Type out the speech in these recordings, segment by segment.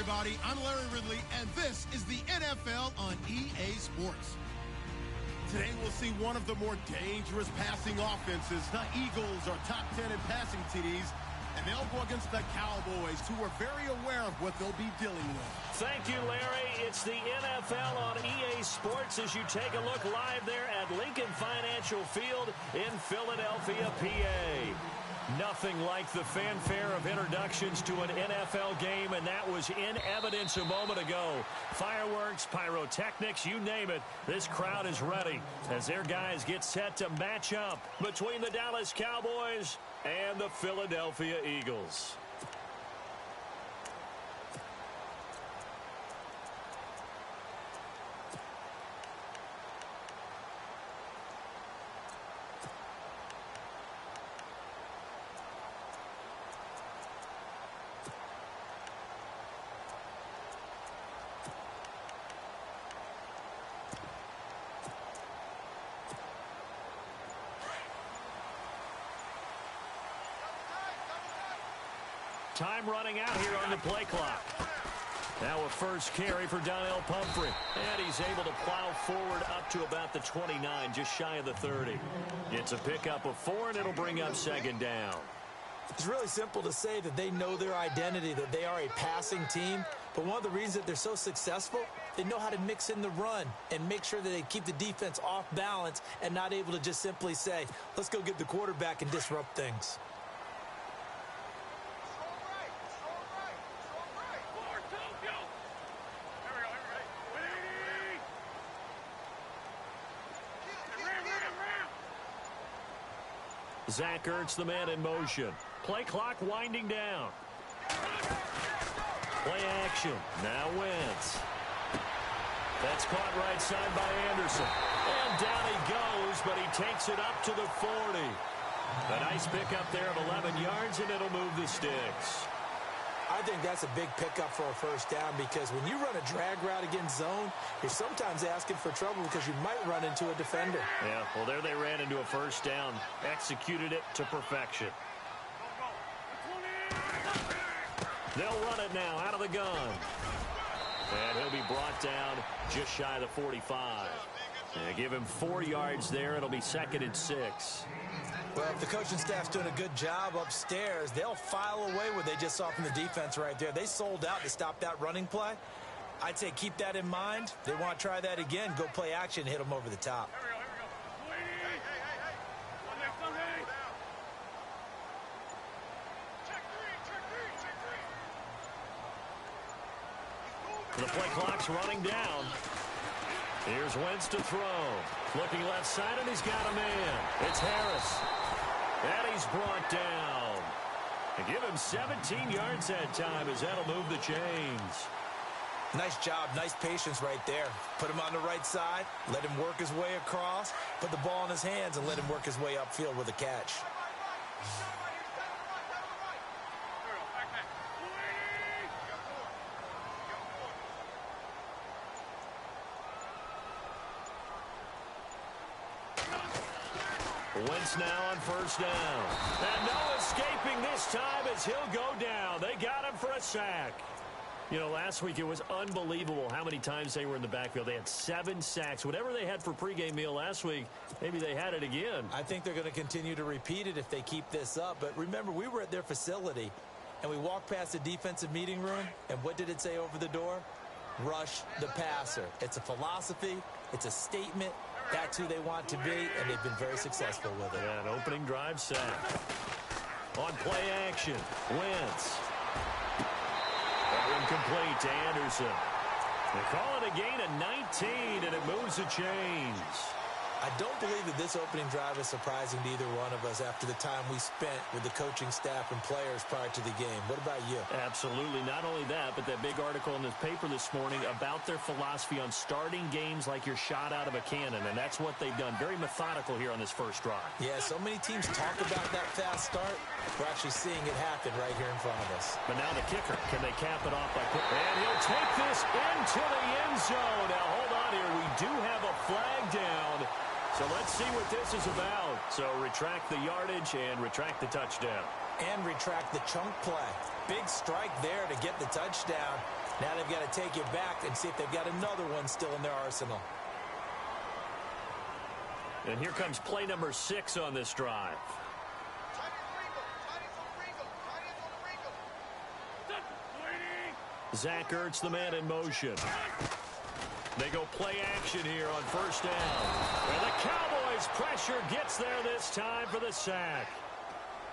everybody. I'm Larry Ridley, and this is the NFL on EA Sports. Today we'll see one of the more dangerous passing offenses. The Eagles are top 10 in passing TDs, and they'll go against the Cowboys, who are very aware of what they'll be dealing with. Thank you, Larry. It's the NFL on EA Sports as you take a look live there at Lincoln Financial Field in Philadelphia, PA. Nothing like the fanfare of introductions to an NFL game, and that was in evidence a moment ago. Fireworks, pyrotechnics, you name it. This crowd is ready as their guys get set to match up between the Dallas Cowboys and the Philadelphia Eagles. Time running out here on the play clock. Now a first carry for Donnell Pumphrey. And he's able to plow forward up to about the 29, just shy of the 30. It's a pickup of 4, and it'll bring up second down. It's really simple to say that they know their identity, that they are a passing team. But one of the reasons that they're so successful, they know how to mix in the run and make sure that they keep the defense off balance and not able to just simply say, let's go get the quarterback and disrupt things. Zach Ertz, the man in motion. Play clock winding down. Play action. Now Wentz. That's caught right side by Anderson. And down he goes, but he takes it up to the 40. A nice pickup there of 11 yards, and it'll move the sticks. I think that's a big pickup for a first down because when you run a drag route against zone, you're sometimes asking for trouble because you might run into a defender. Yeah, well, there they ran into a first down. Executed it to perfection. They'll run it now out of the gun. And he'll be brought down just shy of the 45. And give him 4 yards there. It'll be 2nd and 6. Well, if the coaching staff's doing a good job upstairs, they'll file away what they just saw from the defense right there. They sold out to stop that running play. I'd say keep that in mind. They want to try that again. Go play action, hit them over the top. The play clock's running down. Here's Wentz to throw. Looking left side, and he's got a man. It's Harris. And he's brought down. And give him 17 yards that time as that'll move the chains. Nice job. Nice patience right there. Put him on the right side. Let him work his way across. Put the ball in his hands and let him work his way upfield with a catch. Wentz now on first down. And no escaping this time as he'll go down. They got him for a sack. You know, last week it was unbelievable how many times they were in the backfield. They had 7 sacks. Whatever they had for pregame meal last week, maybe they had it again. I think they're going to continue to repeat it if they keep this up. But remember, we were at their facility, and we walked past the defensive meeting room, and what did it say over the door? Rush the passer. It's a philosophy. It's a statement. That's who they want to be, and they've been very successful with it. Yeah, an opening drive sack. On play action, Wentz. Incomplete to Anderson. They call it a gain of 19, and it moves the chains. I don't believe that this opening drive is surprising to either one of us after the time we spent with the coaching staff and players prior to the game. What about you? Absolutely. Not only that, but that big article in the paper this morning about their philosophy on starting games like you're shot out of a cannon, and that's what they've done. Very methodical here on this first drive. Yeah, so many teams talk about that fast start. We're actually seeing it happen right here in front of us. But now the kicker. Can they cap it off by putting... And he'll take this into the end zone. Now, hold on here. We do have a flag down. So let's see what this is about. So retract the yardage and retract the touchdown. And retract the chunk play. Big strike there to get the touchdown. Now they've got to take it back and see if they've got another one still in their arsenal. And here comes play number 6 on this drive. Zach Ertz, the man in motion. They go play action here on first down. And the Cowboys' pressure gets there this time for the sack.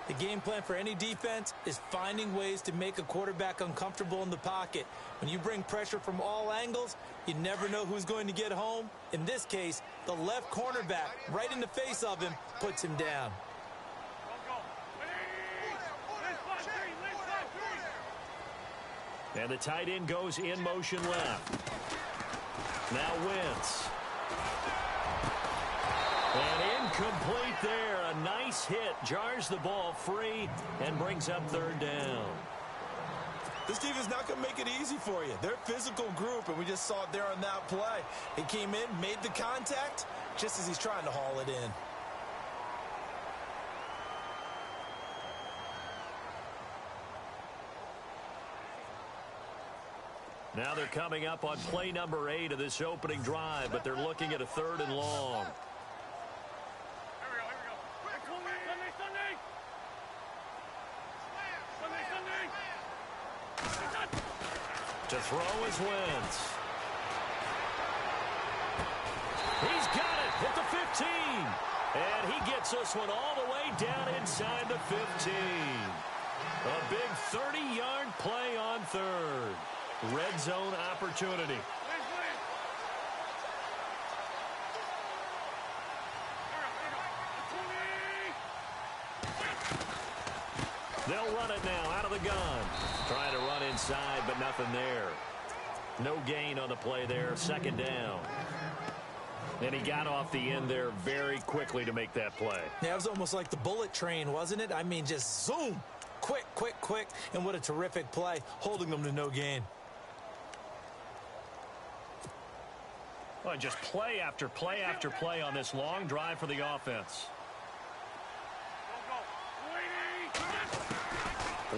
The game plan for any defense is finding ways to make a quarterback uncomfortable in the pocket. When you bring pressure from all angles, you never know who's going to get home. In this case, the left cornerback, right in the face of him, puts him down. And the tight end goes in motion left. Now Wentz. And incomplete there. A nice hit. Jars the ball free and brings up third down. This defense is not going to make it easy for you. They're a physical group, and we just saw it there on that play. He came in, made the contact, just as he's trying to haul it in. Now they're coming up on play number 8 of this opening drive, but they're looking at a 3rd and long. To throw is Wentz. He's got it at the 15. And he gets this one all the way down inside the 15. A big 30-yard play on 3rd. Red zone opportunity. They'll run it now out of the gun. Trying to run inside, but nothing there. No gain on the play there. 2nd down. And he got off the end there very quickly to make that play. Yeah, it was almost like the bullet train, wasn't it? I mean, just zoom. Quick, quick, quick. And what a terrific play, holding them to no gain. Well, just play after play after play on this long drive for the offense.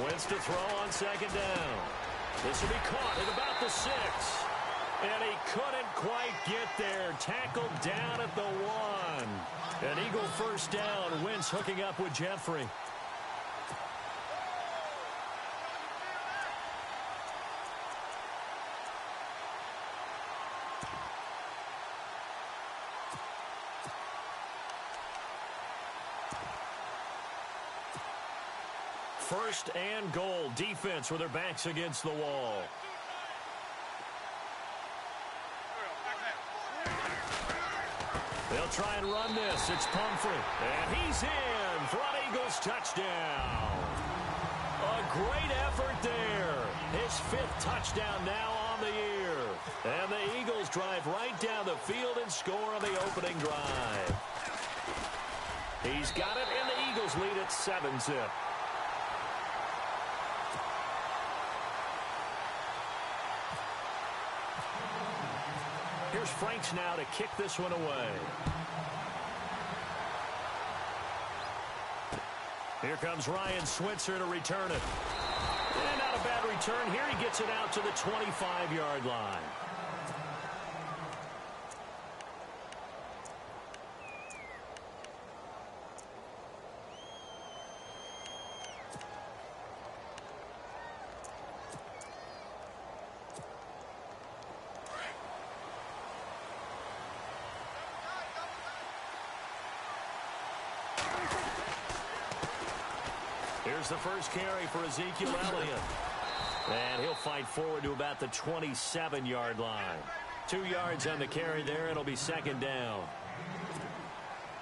Wentz to throw on 2nd down. This will be caught at about the 6. And he couldn't quite get there. Tackled down at the 1. An Eagle first down. Wentz hooking up with Jeffrey. First and goal. Defense with their backs against the wall. They'll try and run this. It's Pumphrey. And he's in. Front Eagles touchdown. A great effort there. His 5th touchdown now on the year. And the Eagles drive right down the field and score on the opening drive. He's got it, and the Eagles lead at 7-zip. Here's Franks now to kick this one away. Here comes Ryan Switzer to return it. And not a bad return. Here he gets it out to the 25-yard line. Here's the first carry for Ezekiel Elliott. And he'll fight forward to about the 27-yard line. 2 yards on the carry there. It'll be 2nd down.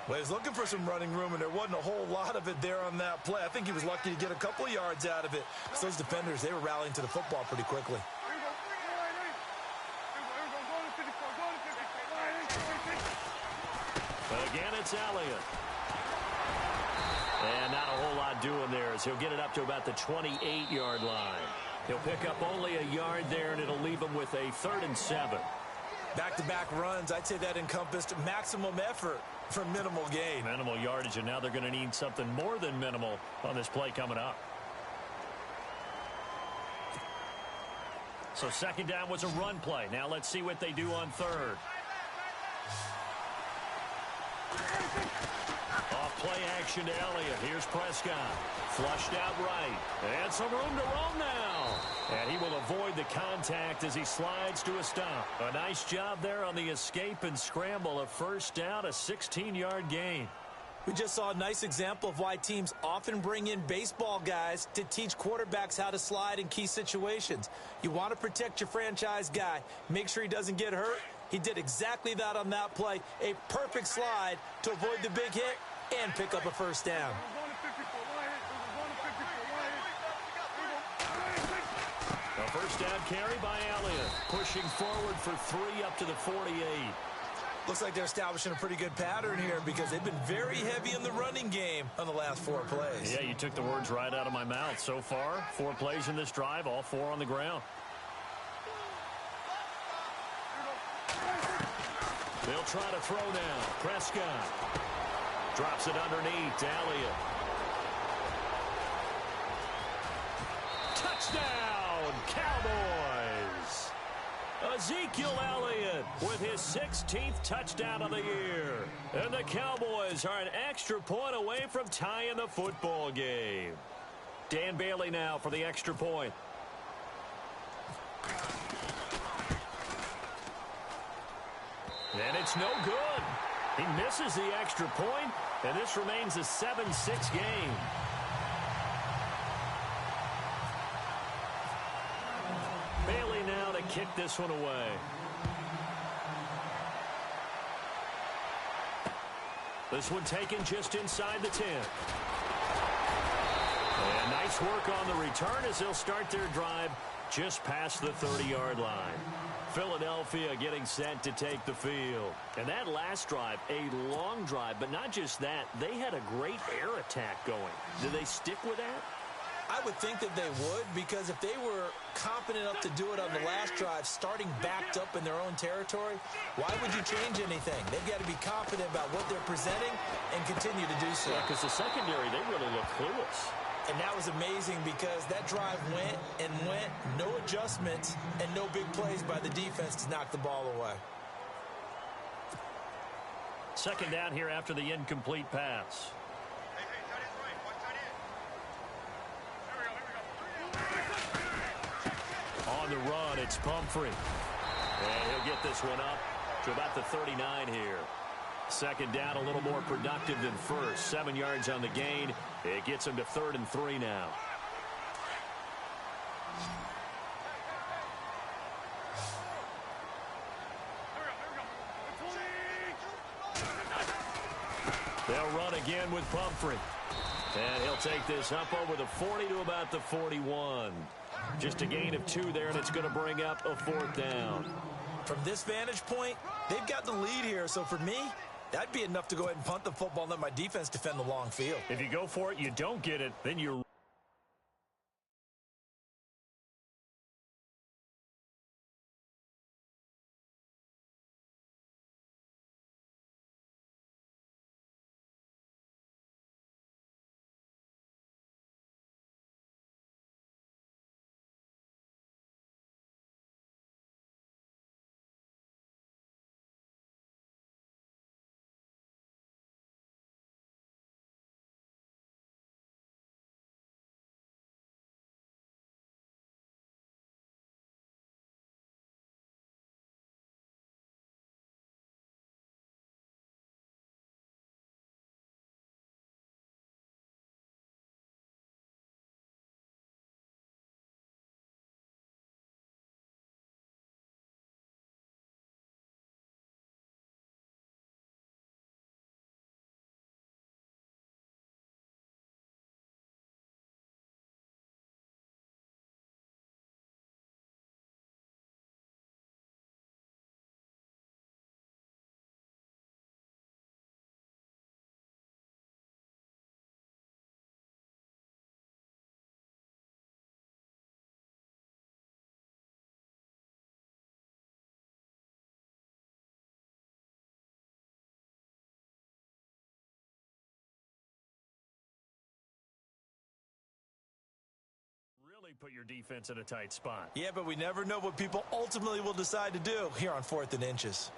Well, he's looking for some running room, and there wasn't a whole lot of it there on that play. I think he was lucky to get a couple of yards out of it. So those defenders, they were rallying to the football pretty quickly. Again, it's Elliott. And not a whole lot doing there as he'll get it up to about the 28-yard line. He'll pick up only a yard there, and it'll leave him with a 3rd and 7. Back-to-back runs, I'd say that encompassed maximum effort for minimal gain. Minimal yardage, and now they're going to need something more than minimal on this play coming up. So second down was a run play. Now let's see what they do on third. Off play action to Elliott. Here's Prescott. Flushed out right. And some room to roam now. And he will avoid the contact as he slides to a stop. A nice job there on the escape and scramble. A first down, a 16-yard gain. We just saw a nice example of why teams often bring in baseball guys to teach quarterbacks how to slide in key situations. You want to protect your franchise guy. Make sure he doesn't get hurt. He did exactly that on that play. A perfect slide to avoid the big hit and pick up a first down. A first down carry by Elliott. Pushing forward for 3 up to the 48. Looks like they're establishing a pretty good pattern here because they've been very heavy in the running game on the last 4 plays. Yeah, you took the words right out of my mouth. So far, 4 plays in this drive, all 4 on the ground. They'll try to throw now. Prescott drops it underneath to Elliott. Touchdown, Cowboys! Ezekiel Elliott with his 16th touchdown of the year. And the Cowboys are an extra point away from tying the football game. Dan Bailey now for the extra point. And it's no good. He misses the extra point, and this remains a 7-6 game. Bailey now to kick this one away. This one taken just inside the 10. And nice work on the return as they'll start their drive just past the 30-yard line. Philadelphia getting set to take the field. And that last drive, a long drive, but not just that. They had a great air attack going. Do they stick with that? I would think that they would, because if they were confident enough to do it on the last drive, starting backed up in their own territory, why would you change anything? They've got to be confident about what they're presenting and continue to do so. Yeah, because the secondary, they really look clueless. And that was amazing because that drive went and went, no adjustments and no big plays by the defense to knock the ball away. Second down here after the incomplete pass. On the run, it's Pumphrey. And he'll get this one up to about the 39 here. Second down, a little more productive than first. 7 yards on the gain. It gets him to 3rd and 3 now. They'll run again with Pumphrey. And he'll take this up over the 40 to about the 41. Just a gain of 2 there, and it's going to bring up a 4th down. From this vantage point, they've got the lead here. So for me, that'd be enough to go ahead and punt the football and let my defense defend the long field. If you go for it, you don't get it, then you're certainly put your defense in a tight spot. Yeah, but we never know what people ultimately will decide to do here on 4th and inches.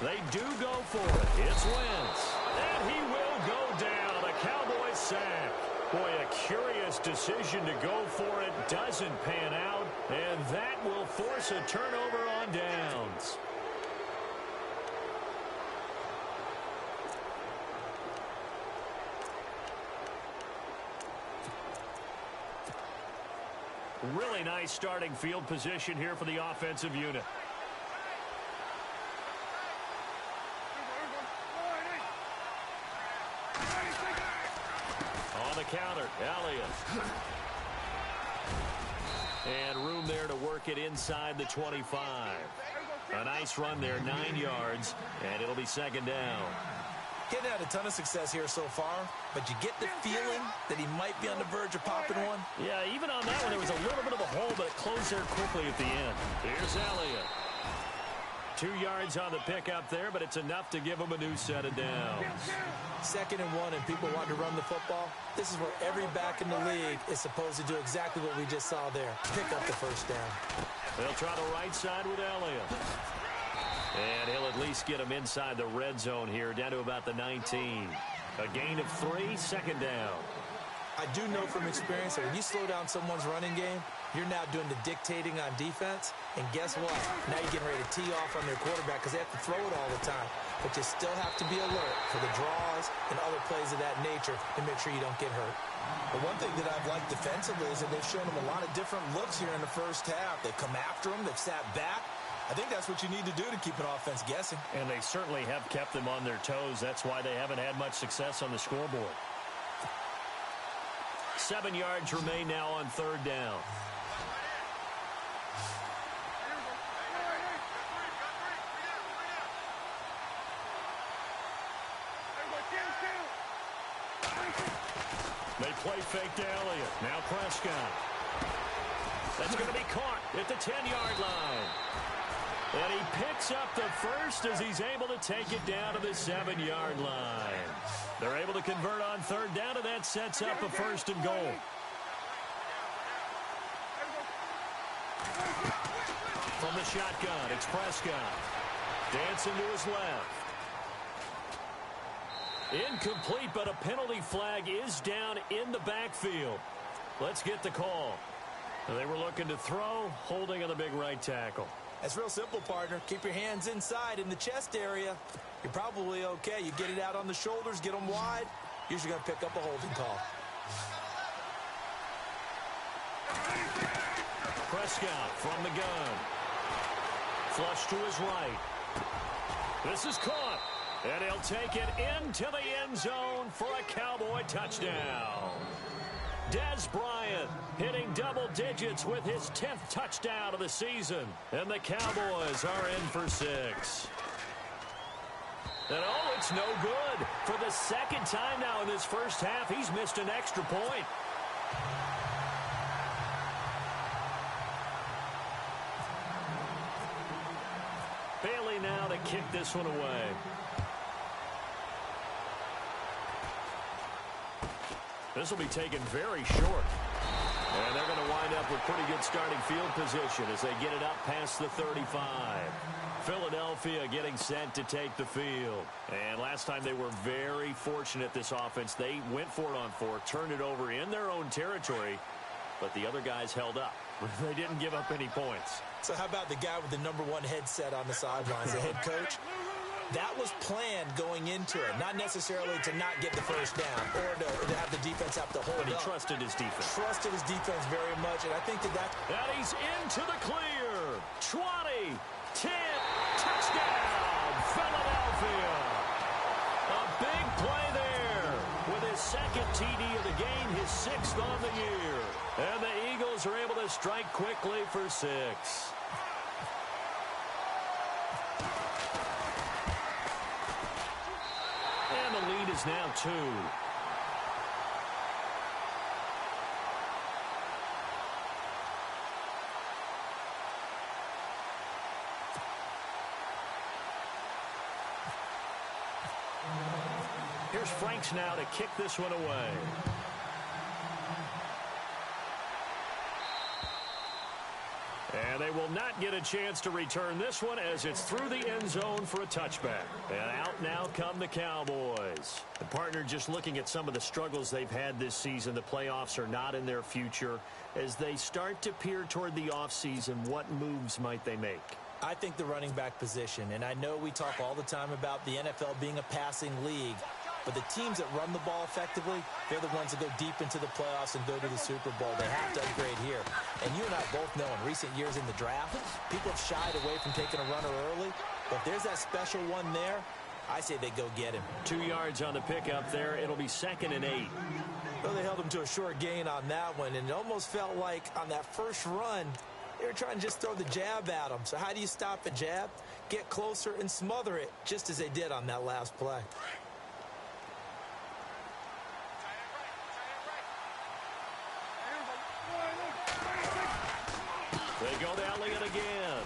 They do go for it. It's Wentz. And he will go down. A Cowboys sack. Boy, a curious decision to go for it. Doesn't pan out. And that will force a turnover on downs. Really nice starting field position here for the offensive unit. On the counter, Elliott. And room there to work it inside the 25. A nice run there, 9 yards, and it'll be second down. Getting had a ton of success here so far, but you get the feeling that he might be on the verge of popping one. Yeah, even on that one, there was a little bit of a hole, but it closed there quickly at the end. Here's Elliott. 2 yards on the pickup there, but it's enough to give him a new set of downs. 2nd and 1, and people want to run the football. This is where every back in the league is supposed to do exactly what we just saw there. Pick up the first down. They'll try the right side with Elliott. And he'll at least get him inside the red zone here, down to about the 19. A gain of 3, second down. I do know from experience that when you slow down someone's running game, you're now doing the dictating on defense. And guess what? Now you're getting ready to tee off on their quarterback because they have to throw it all the time. But you still have to be alert for the draws and other plays of that nature to make sure you don't get hurt. But one thing that I've liked defensively is that they've shown them a lot of different looks here in the first half. They've come after them. They've sat back. I think that's what you need to do to keep an offense guessing. And they certainly have kept them on their toes. That's why they haven't had much success on the scoreboard. 7 yards remain now on third down. They play fake to Elliott. Now Prescott. That's going to be caught at the 10-yard line. And he picks up the first as he's able to take it down to the 7-yard line. They're able to convert on third down, and that sets up a 1st and goal. From the shotgun, it's Prescott. Dancing to his left. Incomplete, but a penalty flag is down in the backfield. Let's get the call. They were looking to throw, holding on the big right tackle. That's real simple, partner. Keep your hands inside in the chest area. You're probably okay. You get it out on the shoulders, get them wide. Usually going to pick up a holding call. Prescott from the gun. Flush to his right. This is caught. And he'll take it into the end zone for a Cowboy touchdown. Dez Bryant hitting double digits with his 10th touchdown of the season. And the Cowboys are in for 6. And oh, it's no good. For the second time now in this first half, he's missed an extra point. Bailey now to kick this one away. This will be taken very short. And they're going to wind up with pretty good starting field position as they get it up past the 35. Philadelphia getting set to take the field. And last time they were very fortunate, this offense. They went for it on 4, turned it over in their own territory, but the other guys held up. They didn't give up any points. So how about the guy with the #1 headset on the sidelines, the head coach? That was planned going into it, not necessarily to not get the first down or to have the defense have to hold up. But he trusted his defense. Trusted his defense very much, and I think that... And he's into the clear. 20, 10, touchdown, Philadelphia. A big play there with his 2nd TD of the game, his 6th on the year. And the Eagles are able to strike quickly for 6. is now 2. Here's Franks now to kick this one away. And they will not get a chance to return this one as it's through the end zone for a touchback. And out now come the Cowboys. The partner, just looking at some of the struggles they've had this season, the playoffs are not in their future. As they start to peer toward the offseason, what moves might they make? I think the running back position, and I know we talk all the time about the NFL being a passing league, but the teams that run the ball effectively, they're the ones that go deep into the playoffs and go to the Super Bowl. They have to upgrade here. And you and I both know in recent years in the draft, people have shied away from taking a runner early. But if there's that special one there, I say they go get him. 2 yards on the pickup there. It'll be 2nd and 8. Well, they held him to a short gain on that one, and it almost felt like on that first run, they were trying to just throw the jab at him. So how do you stop a jab? Get closer and smother it, just as they did on that last play. They go to Elliott again.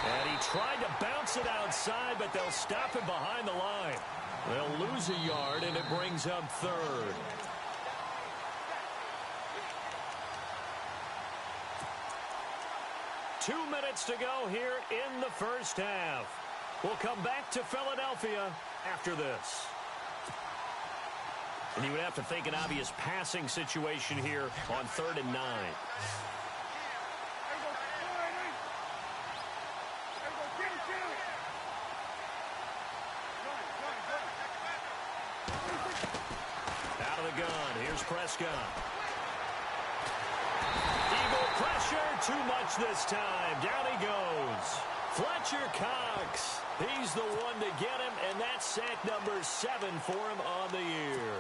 And he tried to bounce it outside, but they'll stop him behind the line. They'll lose a yard, and it brings up 3rd. Two minutes to go here in the first half. We'll come back to Philadelphia after this. And you would have to think an obvious passing situation here on 3rd and 9. Out of the gun, here's Prescott. Eagle pressure, too much this time. Down he goes. Fletcher Cox, he's the one to get him, and that's sack number 7 for him on the year.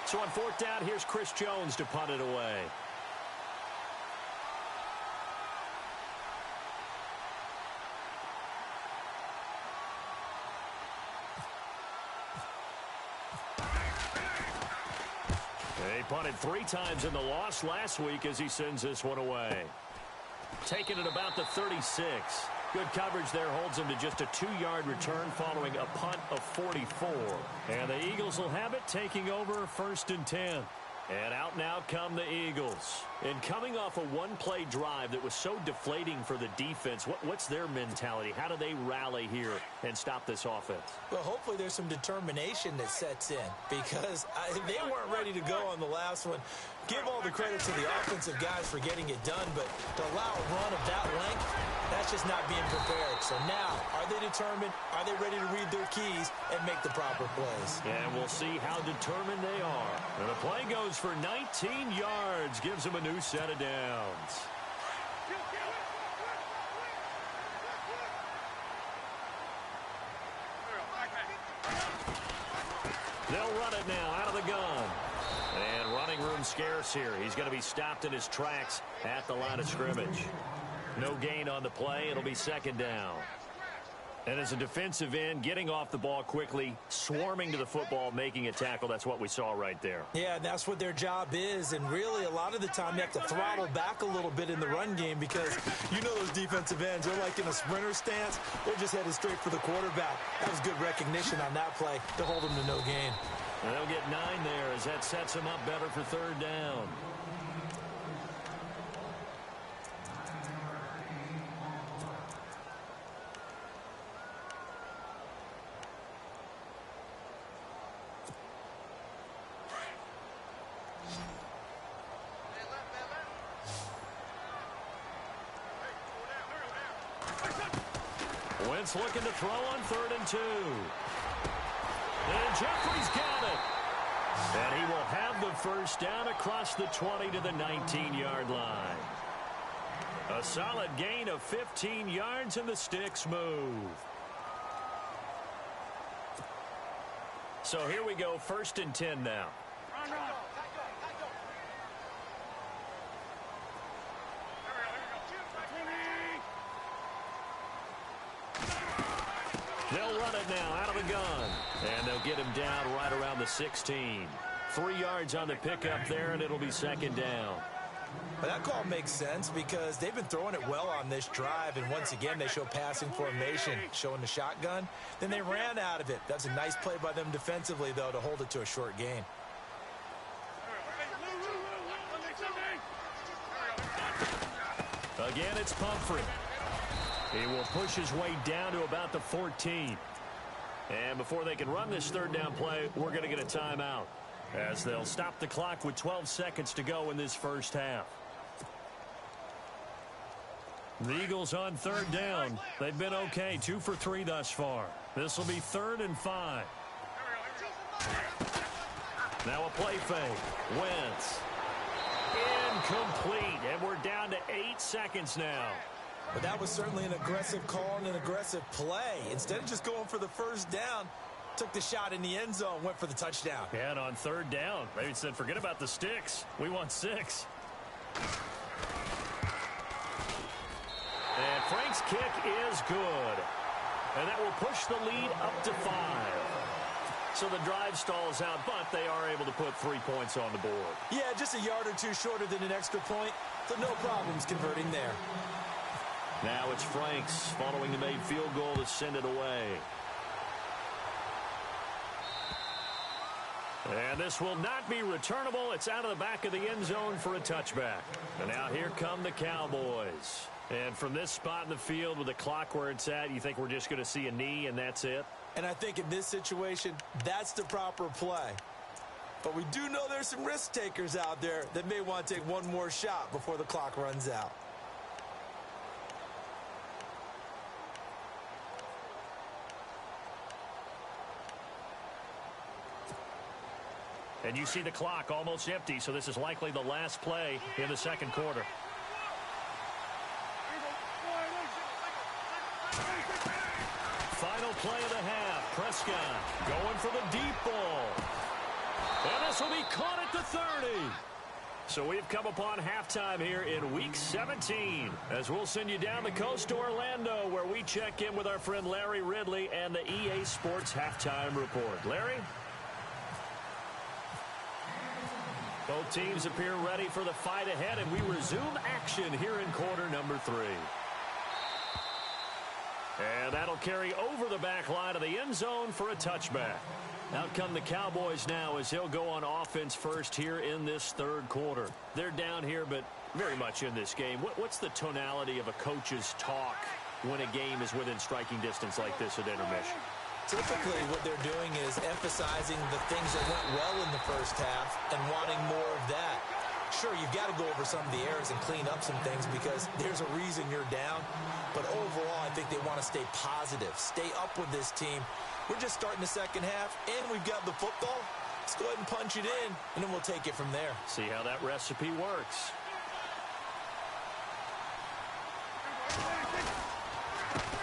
So on 4th down, here's Chris Jones to punt it away. He punted 3 times in the loss last week as he sends this one away. Taking it about the 36. Good coverage there holds him to just a 2-yard return following a punt of 44. And the Eagles will have it, taking over 1st and 10. And out now come the Eagles. And coming off a one-play drive that was so deflating for the defense, what's their mentality? How do they rally here and stop this offense? Well, hopefully there's some determination that sets in because they weren't ready to go on the last one. Give all the credit to the offensive guys for getting it done, but to allow a run of that length, that's just not being prepared. So now, are they determined? Are they ready to read their keys and make the proper plays? And we'll see how determined they are. And the play goes for 19 yards, gives them a new set of downs. They'll run it now out of the gun. And running room scarce here. He's going to be stopped in his tracks at the line of scrimmage. No gain on the play. It'll be 2nd down. And as a defensive end, getting off the ball quickly, swarming to the football, making a tackle, that's what we saw right there. Yeah, and that's what their job is. And really, a lot of the time, you have to throttle back a little bit in the run game because you know those defensive ends, they're like in a sprinter stance. They're just headed straight for the quarterback. That was good recognition on that play to hold them to no gain. And they'll get 9 there as that sets them up better for 3rd down. Wentz looking to throw on 3rd and 2. And Jeffrey's got it. And he will have the first down across the 20 to the 19-yard line. A solid gain of 15 yards, and the sticks move. So here we go, 1st and 10 now. They'll run it now out of the gun. And they'll get him down right around the 16. 3 yards on the pickup there, and it'll be second down. But that call makes sense because they've been throwing it well on this drive, and once again they show passing formation, showing the shotgun. Then they ran out of it. That's a nice play by them defensively, though, to hold it to a short gain. Again, it's Pumphrey. He will push his way down to about the 14. And before they can run this third down play, we're going to get a timeout, as they'll stop the clock with 12 seconds to go in this first half. The Eagles on third down. They've been okay, 2 for 3 thus far. This will be 3rd and 5. Now a play fake. Wentz. Incomplete, and we're down to 8 seconds now. But that was certainly an aggressive call and an aggressive play. Instead of just going for the first down, took the shot in the end zone, went for the touchdown. Yeah, and on third down, they said, forget about the sticks. We want 6. And Frank's kick is good. And that will push the lead up to 5. So the drive stalls out, but they are able to put 3 points on the board. Yeah, just a yard or 2 shorter than an extra point, so no problems converting there. Now it's Franks following the made field goal to send it away. And this will not be returnable. It's out of the back of the end zone for a touchback. And now here come the Cowboys. And from this spot in the field with the clock where it's at, you think we're just going to see a knee and that's it? And I think in this situation, that's the proper play. But we do know there's some risk takers out there that may want to take one more shot before the clock runs out. And you see the clock almost empty, so this is likely the last play in the second quarter. Final play of the half. Prescott going for the deep ball. And this will be caught at the 30. So we've come upon halftime here in Week 17, as we'll send you down the coast to Orlando, where we check in with our friend Larry Ridley and the EA Sports Halftime Report. Larry? Both teams appear ready for the fight ahead, and we resume action here in quarter number 3. And that'll carry over the back line of the end zone for a touchback. Out come the Cowboys now as he'll go on offense first here in this third quarter. They're down here, but very much in this game. What's the tonality of a coach's talk when a game is within striking distance like this at intermission? Typically, what they're doing is emphasizing the things that went well in the first half and wanting more of that. Sure, you've got to go over some of the errors and clean up some things because there's a reason you're down. But overall, I think they want to stay positive, stay up with this team. We're just starting the second half, and we've got the football. Let's go ahead and punch it in, and then we'll take it from there. See how that recipe works.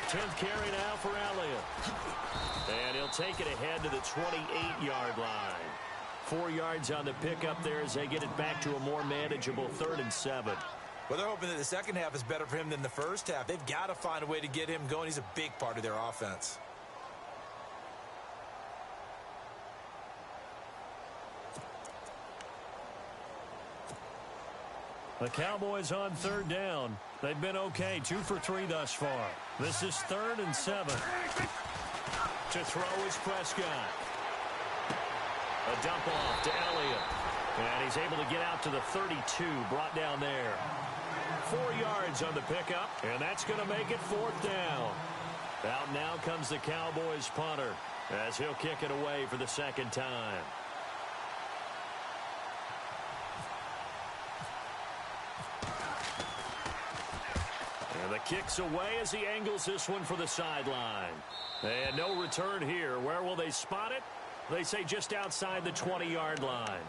Tenth carry now for Elliott. And he'll take it ahead to the 28-yard line. 4 yards on the pickup there as they get it back to a more manageable 3rd and 7. Well, they're hoping that the second half is better for him than the first half. They've got to find a way to get him going. He's a big part of their offense. The Cowboys on third down. They've been okay, 2 for 3 thus far. This is 3rd and 7. To throw is Prescott. A dump off to Elliott. And he's able to get out to the 32, brought down there. 4 yards on the pickup, and that's going to make it 4th down. Out now comes the Cowboys punter as he'll kick it away for the second time. And the kick's away as he angles this one for the sideline. And no return here. Where will they spot it? They say just outside the 20-yard line.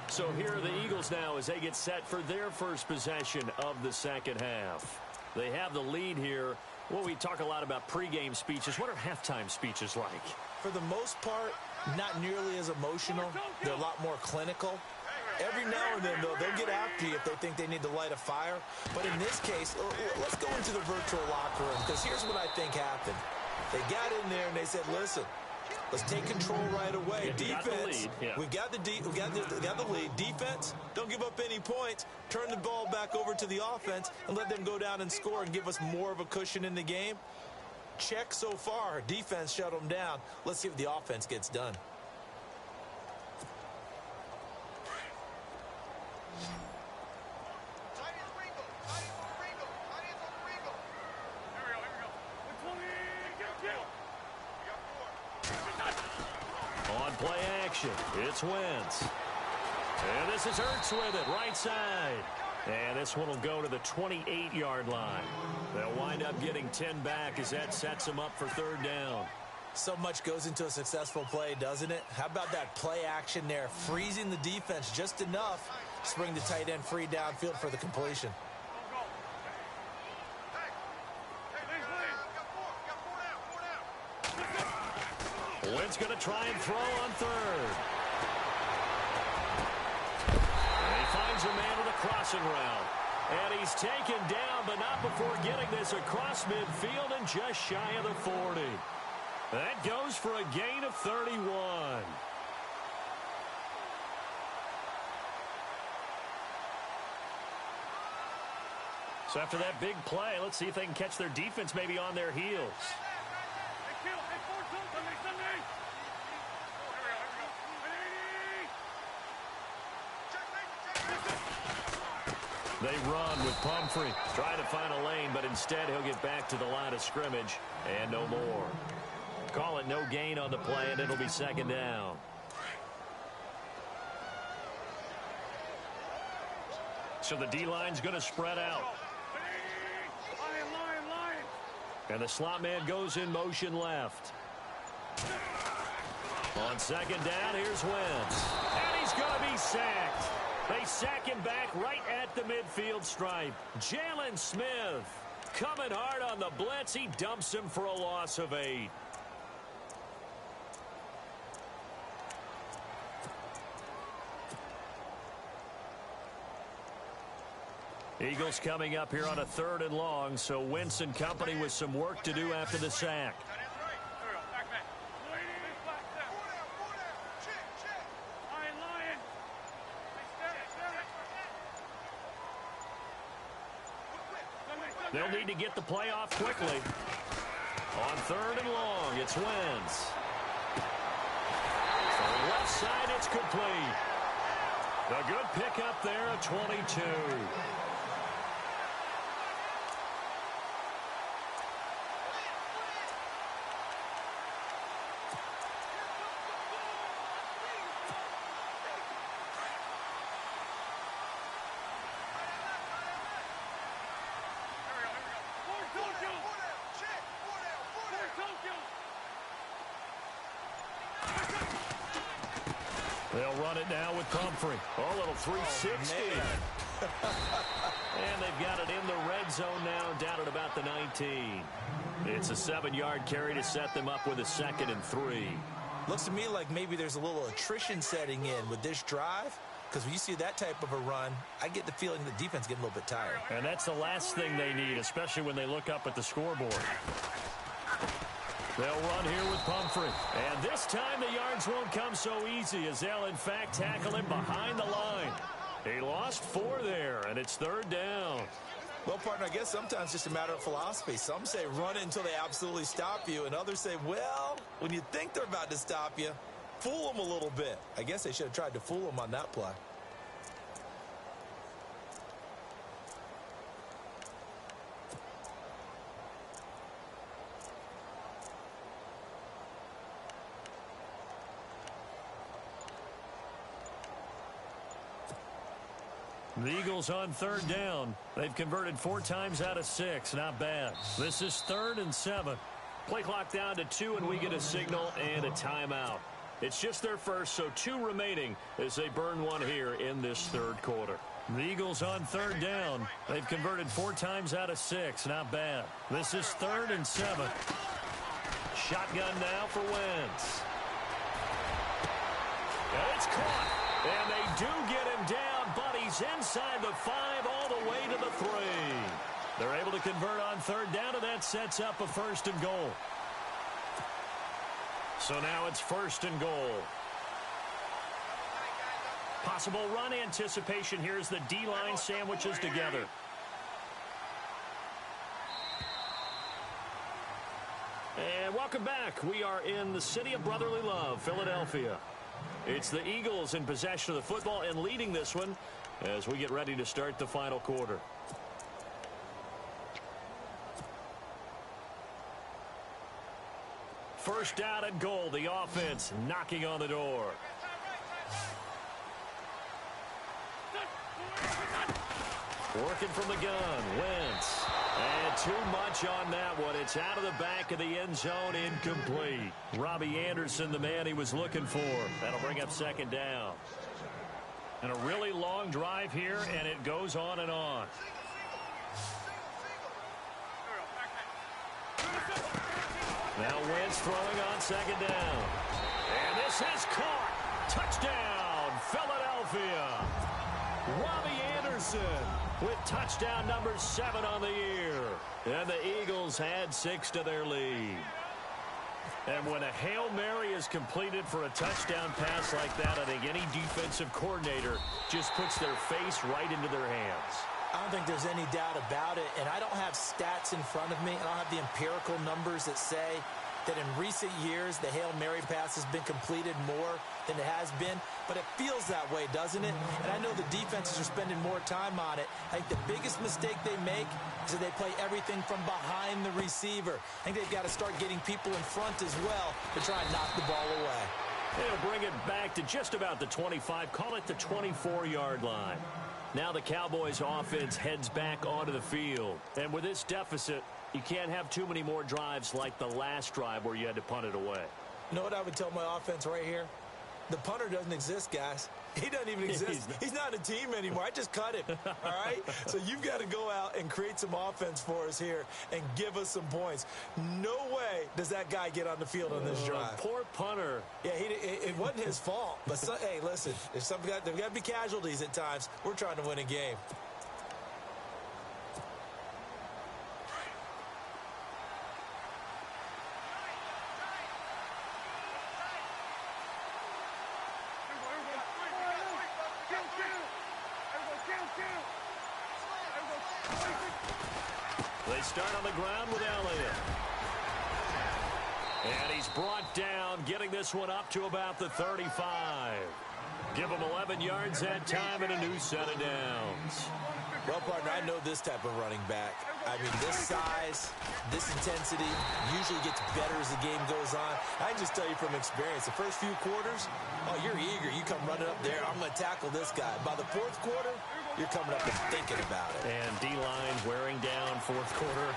So here are the Eagles now as they get set for their first possession of the second half. They have the lead here. Well, we talk a lot about pregame speeches. What are halftime speeches like? For the most part, not nearly as emotional. They're a lot more clinical. Every now and then, though, they'll get after you if they think they need to light a fire. But in this case, let's go into the virtual locker room, because here's what I think happened. They got in there and they said, listen, let's take control right away. Defense, we got the lead. Defense, don't give up any points. Turn the ball back over to the offense and let them go down and score and give us more of a cushion in the game. Check so far. Defense shut them down. Let's see what the offense gets done. On play action, it's Wentz. And this is Ertz with it, right side. And this one will go to the 28-yard line. They'll wind up getting 10 back as that sets them up for third down. So much goes into a successful play, doesn't it? How about that play action there? Freezing the defense just enough to bring the tight end free downfield for the completion. Wentz going to try and throw on third. And he finds a man with a crossing route. And he's taken down, but not before getting this across midfield and just shy of the 40. That goes for a gain of 31. So after that big play, let's see if they can catch their defense maybe on their heels. They run with Pumphrey. Trying to find a lane, but instead he'll get back to the line of scrimmage and no more. Call it no gain on the play, and it'll be second down. So the D-line's going to spread out. And the slot man goes in motion left. On second down, here's Wentz. And he's going to be sacked. They sack him back right at the midfield stripe. Jalen Smith coming hard on the blitz. He dumps him for a loss of 8. Eagles coming up here on a 3rd and long, so Wentz and company with some work to do after the sack. They'll need to get the play off quickly. On 3rd and long, it's Wentz. On the left side, it's complete. A good pickup there at 22. They'll run it now with Pumphrey. Oh, a little 360. And they've got it in the red zone now, down at about the 19. It's a 7-yard carry to set them up with a 2nd and 3. Looks to me like maybe there's a little attrition setting in with this drive. Because when you see that type of a run, I get the feeling the defense getting a little bit tired. And that's the last thing they need, especially when they look up at the scoreboard. They'll run here with Pumphrey. And this time the yards won't come so easy as they'll, in fact, tackle him behind the line. He lost 4 there, and it's 3rd down. Well, partner, I guess sometimes it's just a matter of philosophy. Some say run it until they absolutely stop you, and others say, well, when you think they're about to stop you, fool them a little bit. I guess they should have tried to fool them on that play. The Eagles on 3rd down. They've converted 4 times out of 6. Not bad. This is 3rd and 7. Play clock down to 2, and we get a signal and a timeout. It's just their first, so 2 remaining as they burn 1 here in this 3rd quarter. The Eagles on 3rd down. They've converted 4 times out of 6. Not bad. This is 3rd and 7. Shotgun now for Wentz. And it's caught. And they do get him down, but he's inside the 5 all the way to the 3. They're able to convert on 3rd down, and that sets up a 1st and goal. So now it's 1st and goal. Possible run anticipation here as the D-line sandwiches together. And welcome back. We are in the city of brotherly love, Philadelphia. It's the Eagles in possession of the football and leading this one as we get ready to start the final quarter. First down and goal. The offense knocking on the door. Working from the gun, Wentz. And too much on that one. It's out of the back of the end zone, incomplete. Robbie Anderson, the man he was looking for. That'll bring up 2nd down. And a really long drive here, and it goes on and on. Now Wentz throwing on 2nd down. And this is caught. Touchdown, Philadelphia. Robbie Anderson with touchdown number 7 on the year. And the Eagles add 6 to their lead. And when a Hail Mary is completed for a touchdown pass like that, I think any defensive coordinator just puts their face right into their hands. I don't think there's any doubt about it, and I don't have stats in front of me. I don't have the empirical numbers that say that in recent years the Hail Mary pass has been completed more than it has been, but it feels that way, doesn't it? And I know the defenses are spending more time on it. I think the biggest mistake they make is that they play everything from behind the receiver. I think they've got to start getting people in front as well to try and knock the ball away. They'll bring it back to just about the 25, call it the 24-yard line. Now the Cowboys offense heads back onto the field. And with this deficit, you can't have too many more drives like the last drive where you had to punt it away. You know what I would tell my offense right here? The punter doesn't exist, guys. He doesn't even exist. He's not a team anymore. I just cut him, all right? So you've got to go out and create some offense for us here and give us some points. No way does that guy get on the field on this drive. Poor punter. Yeah, it wasn't his fault. But, hey, listen, there's got to be casualties at times. We're trying to win a game. They start on the ground with Elliott. And he's brought down, getting this one up to about the 35. Give him 11 yards that time and a new set of downs. Well, partner, I know this type of running back. I mean, this size, this intensity usually gets better as the game goes on. I can just tell you from experience, the first few quarters, oh, you're eager. You come running up there. I'm going to tackle this guy. By the 4th quarter, you're coming up and thinking about it. And D-line wearing down 4th quarter.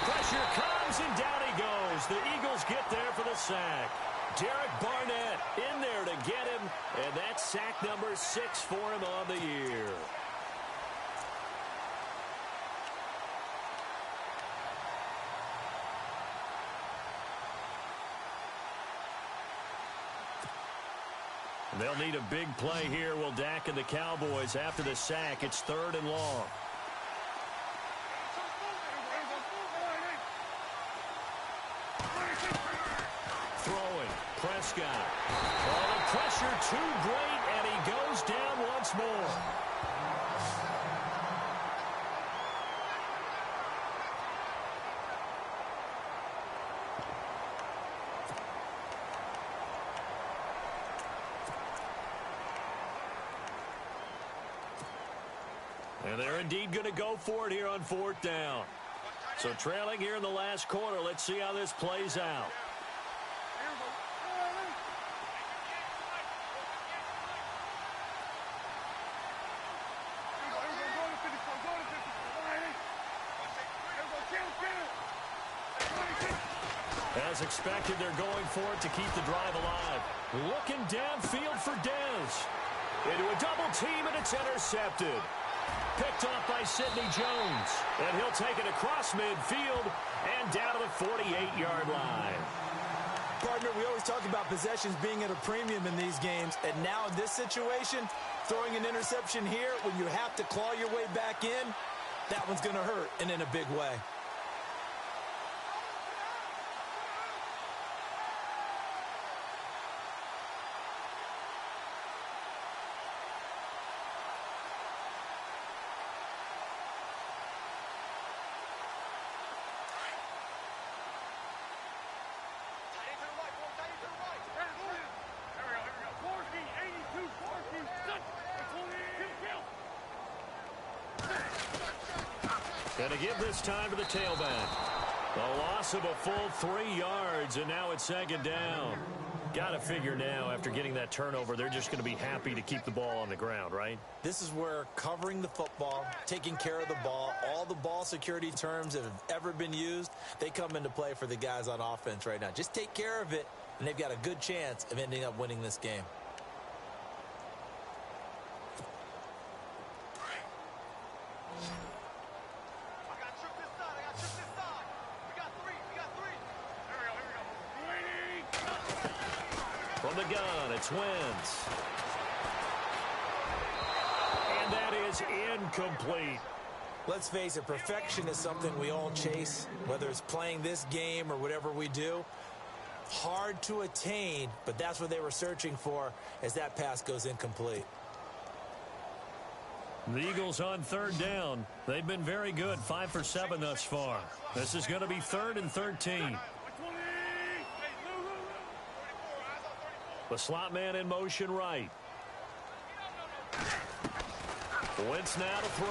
Pressure comes, and down he goes. The Eagles get there for the sack. Derek Barnett in there to get him, and that's sack number 6 for him on the year. They'll need a big play here. Will Dak and the Cowboys after the sack. It's 3rd and long. Throwing. Prescott. Oh, the pressure too great, and he goes down once more. And they're indeed going to go for it here on 4th down. So trailing here in the last quarter. Let's see how this plays out. As expected, they're going for it to keep the drive alive. Looking downfield for Dez. Into a double team, and it's intercepted. Picked off by Sidney Jones. And he'll take it across midfield and down to the 48-yard line. Partner, we always talk about possessions being at a premium in these games. And now in this situation, throwing an interception here when you have to claw your way back in, that one's going to hurt, and in a big way. to give this time to the tailback. A loss of a full 3 yards, and now it's 2nd down. Got to figure now, after getting that turnover, they're just going to be happy to keep the ball on the ground, right? This is where covering the football, taking care of the ball, all the ball security terms that have ever been used, they come into play for the guys on offense right now. Just take care of it, and they've got a good chance of ending up winning this game. From the gun, it's Wentz. And that is incomplete. Let's face it, perfection is something we all chase, whether it's playing this game or whatever we do. Hard to attain, but that's what they were searching for as that pass goes incomplete. The Eagles on 3rd down. They've been very good, 5 for 7 thus far. This is going to be 3rd and 13. The slot man in motion right. Wentz now to throw.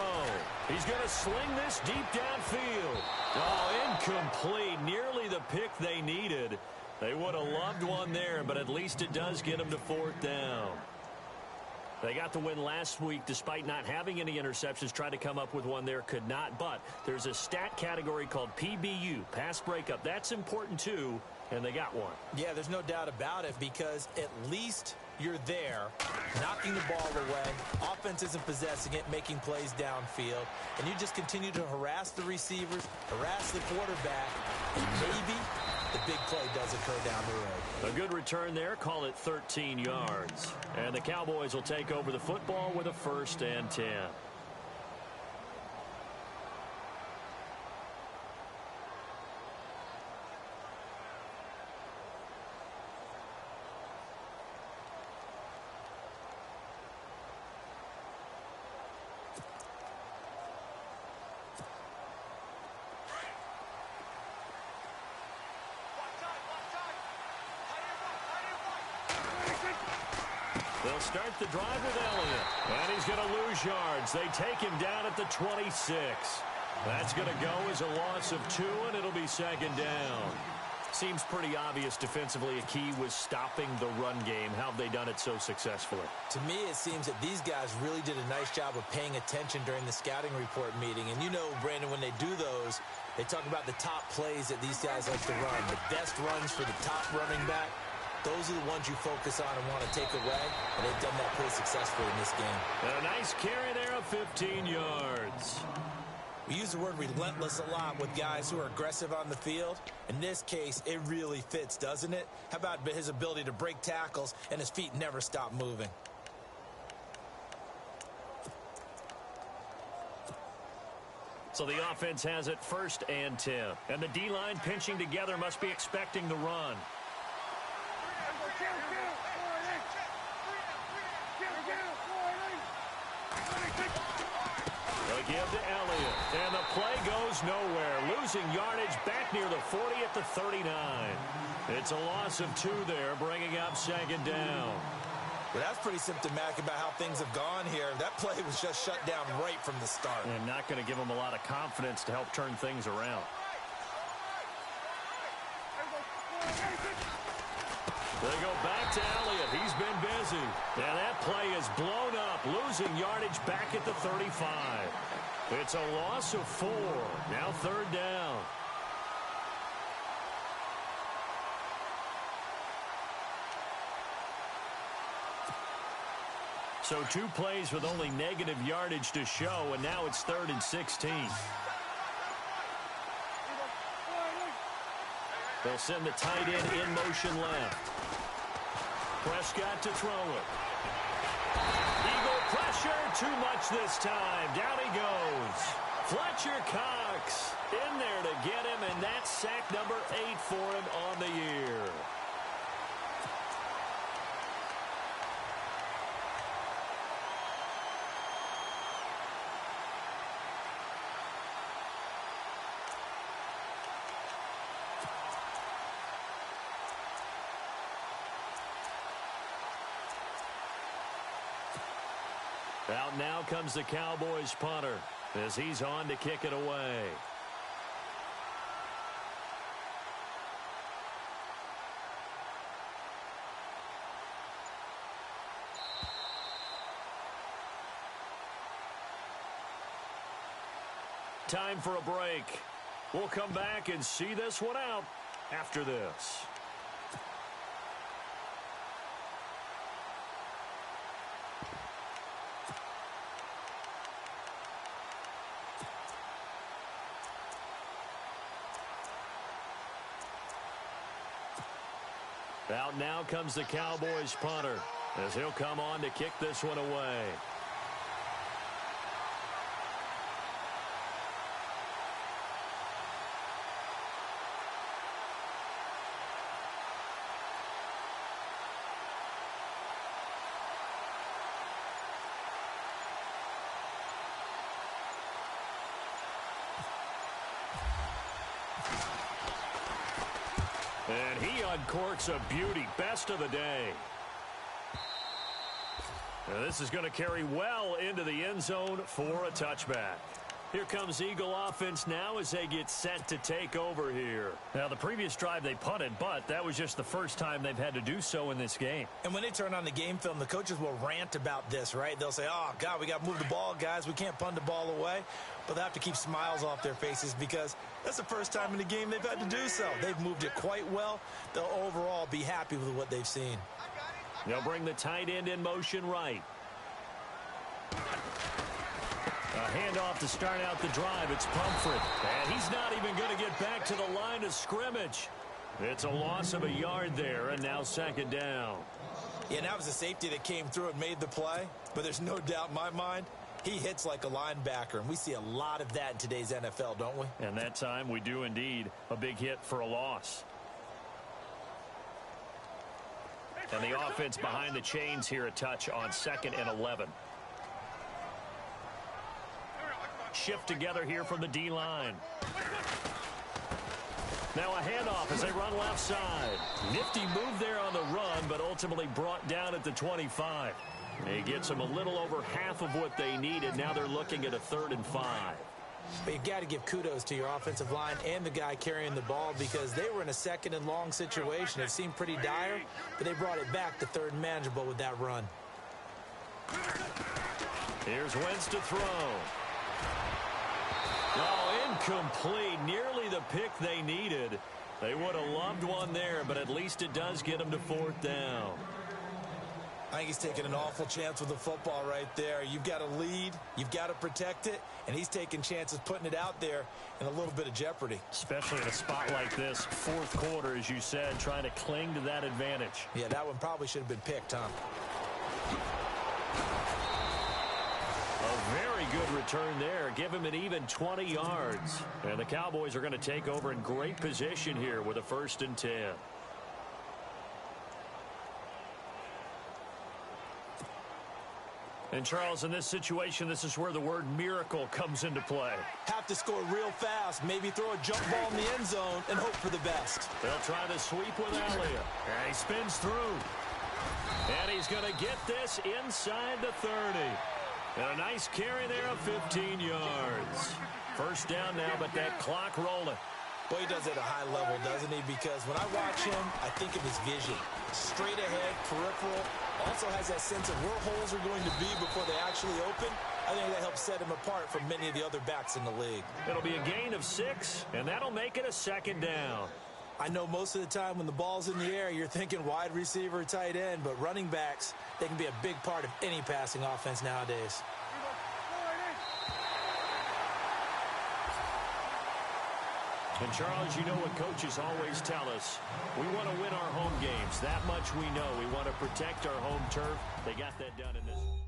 He's going to sling this deep downfield. Oh, incomplete. Nearly the pick they needed. They would have loved one there, but at least it does get them to 4th down. They got the win last week despite not having any interceptions. Tried to come up with one there, could not. But there's a stat category called PBU, pass breakup. That's important too, and they got one. Yeah, there's no doubt about it, because at least you're there, knocking the ball away. Offense isn't possessing it, making plays downfield. And you just continue to harass the receivers, harass the quarterback, and maybe the big play does occur down the road. A good return there. Call it 13 yards. And the Cowboys will take over the football with a 1st and 10. They'll start the drive with Elliott. And he's going to lose yards. They take him down at the 26. That's going to go as a loss of 2, and it'll be 2nd down. Seems pretty obvious defensively a key was stopping the run game. How have they done it so successfully? To me, it seems that these guys really did a nice job of paying attention during the scouting report meeting. And you know, Brandon, when they do those, they talk about the top plays that these guys like to run. The best runs for the top running back. Those are the ones you focus on and want to take away, and they've done that pretty successfully in this game. A nice carry there of 15 yards. We use the word relentless a lot with guys who are aggressive on the field. In this case, it really fits, doesn't it? How about his ability to break tackles and his feet never stop moving? So the offense has it 1st and 10. And the D-line pinching together must be expecting the run. They'll give to Elliott. And the play goes nowhere. Losing yardage back near the 40 at the 39. It's a loss of 2 there, bringing up 2nd down. Well, that's pretty symptomatic about how things have gone here. That play was just shut down right from the start. And not going to give them a lot of confidence to help turn things around. They go back to Elliott. He's been busy. And that play is blown up, losing yardage back at the 35. It's a loss of 4. Now 3rd down. So 2 plays with only negative yardage to show, and now it's 3rd and 16. They'll send the tight end in motion left. Prescott to throw it. Eagle pressure, too much this time. Down he goes. Fletcher Cox in there to get him, and that's sack number 8 for him on the year. Out now comes the Cowboys punter. as he's on to kick it away. Time for a break. We'll come back and see this one out after this. Out now comes the Cowboys punter as he'll come on to kick this one away. And he uncorks a beauty. Best of the day. Now this is going to carry well into the end zone for a touchback. Here comes Eagle offense now as they get set to take over here. Now, the previous drive they punted, but that was just the first time they've had to do so in this game. And when they turn on the game film, the coaches will rant about this, right? They'll say, oh, God, we got to move the ball, guys. We can't punt the ball away. But they have to keep smiles off their faces because that's the first time in the game they've had to do so. They've moved it quite well. They'll overall be happy with what they've seen. They'll bring the tight end in motion right. A handoff to start out the drive. It's Pumphrey. And he's not even going to get back to the line of scrimmage. It's a loss of a yard there, and now second down. Yeah, that was a safety that came through and made the play. But there's no doubt in my mind, he hits like a linebacker. And we see a lot of that in today's NFL, don't we? And that time we do indeed. A big hit for a loss. And the offense behind the chains here a touch on 2nd and 11. Shift together here from the D-line. Now a handoff as they run left side. Nifty move there on the run, but ultimately brought down at the 25. He gets them a little over half of what they needed. Now they're looking at a 3rd and 5. But you've got to give kudos to your offensive line and the guy carrying the ball because they were in a 2nd and long situation. It seemed pretty dire, but they brought it back to 3rd and manageable with that run. Here's Wentz to throw. Oh, incomplete. Nearly the pick they needed. They would have loved one there, but at least it does get them to 4th down. I think he's taking an awful chance with the football right there. You've got to lead, you've got to protect it, and he's taking chances putting it out there in a little bit of jeopardy. Especially in a spot like this, 4th quarter, as you said, trying to cling to that advantage. Yeah, that one probably should have been picked, Tom. A very good return there. Give him an even 20 yards. And the Cowboys are going to take over in great position here with a 1st and 10. And, Charles, in this situation, this is where the word miracle comes into play. Have to score real fast, maybe throw a jump ball in the end zone and hope for the best. They'll try the sweep with Elliott. And he spins through. And he's going to get this inside the 30. And a nice carry there of 15 yards. 1st down now, but that clock rolling. Boy, he does it at a high level, doesn't he? Because when I watch him, I think of his vision. Straight ahead, peripheral. Also has that sense of where holes are going to be before they actually open. I think that helps set him apart from many of the other backs in the league. It'll be a gain of 6, and that'll make it a 2nd down. I know most of the time when the ball's in the air, you're thinking wide receiver, tight end, but running backs, they can be a big part of any passing offense nowadays. And, Charles, you know what coaches always tell us. We want to win our home games. That much we know. We want to protect our home turf. They got that done in this.